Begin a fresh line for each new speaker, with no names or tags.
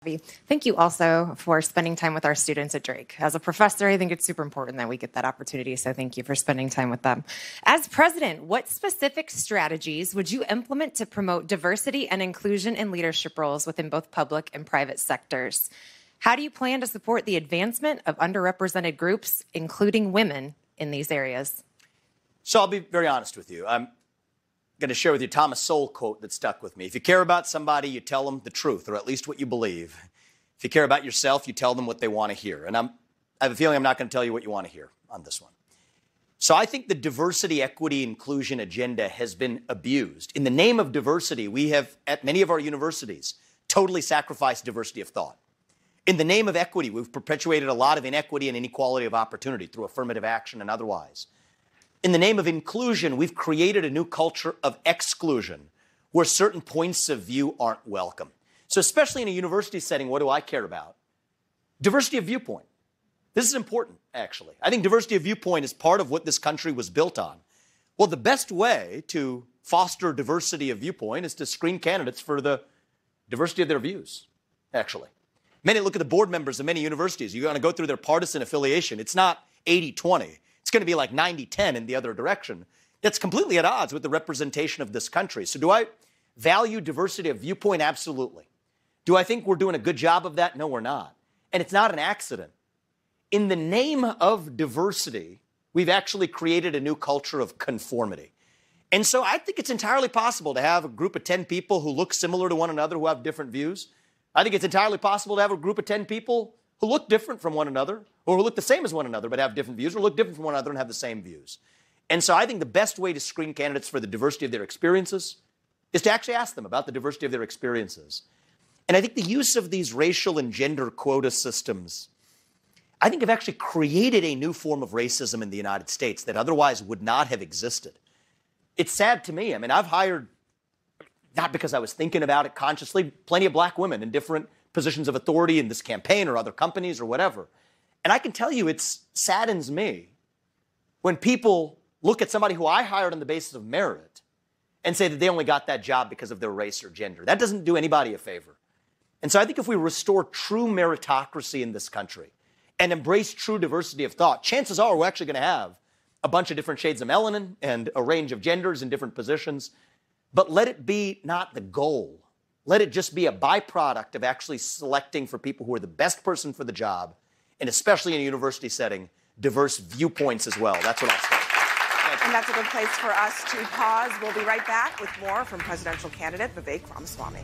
Thank you also for spending time with our students at Drake. As a professor, I think it's super important that we get that opportunity, so thank you for spending time with them. As president, what specific strategies would you implement to promote diversity and inclusion in leadership roles within both public and private sectors? How do you plan to support the advancement of underrepresented groups, including women, in these areas?
So I'll be very honest with you. I'm going to share with you Thomas Sowell quote that stuck with me. If you care about somebody, you tell them the truth, or at least what you believe. If you care about yourself, you tell them what they want to hear. And I have a feeling I'm not going to tell you what you want to hear on this one. So I think the diversity, equity, inclusion agenda has been abused. In the name of diversity, we have, at many of our universities, totally sacrificed diversity of thought. In the name of equity, we've perpetuated a lot of inequity and inequality of opportunity through affirmative action and otherwise. In the name of inclusion, we've created a new culture of exclusion where certain points of view aren't welcome. So especially in a university setting, what do I care about? Diversity of viewpoint. This is important, actually. I think diversity of viewpoint is part of what this country was built on. Well, the best way to foster diversity of viewpoint is to screen candidates for the diversity of their views, actually. Look at the board members of many universities. You're going to go through their partisan affiliation. It's not 80-20. It's going to be like 90-10 in the other direction. That's completely at odds with the representation of this country. So do I value diversity of viewpoint? Absolutely. Do I think we're doing a good job of that? No, we're not. And it's not an accident. In the name of diversity, we've actually created a new culture of conformity. And so I think it's entirely possible to have a group of 10 people who look similar to one another, who have different views. I think it's entirely possible to have a group of 10 people who look different from one another, or who look the same as one another but have different views, or look different from one another and have the same views. And so I think the best way to screen candidates for the diversity of their experiences is to actually ask them about the diversity of their experiences. And I think the use of these racial and gender quota systems, I think, have actually created a new form of racism in the United States that otherwise would not have existed. It's sad to me. I mean, I've hired, not because I was thinking about it consciously, plenty of black women in different positions of authority in this campaign or other companies or whatever. And I can tell you it saddens me when people look at somebody who I hired on the basis of merit and say that they only got that job because of their race or gender. That doesn't do anybody a favor. And so I think if we restore true meritocracy in this country and embrace true diversity of thought, chances are we're actually going to have a bunch of different shades of melanin and a range of genders in different positions. But let it be not the goal. Let it just be a byproduct of actually selecting for people who are the best person for the job, and especially in a university setting, diverse viewpoints as well. That's what I'll say.
And that's a good place for us to pause. We'll be right back with more from presidential candidate Vivek Ramaswamy.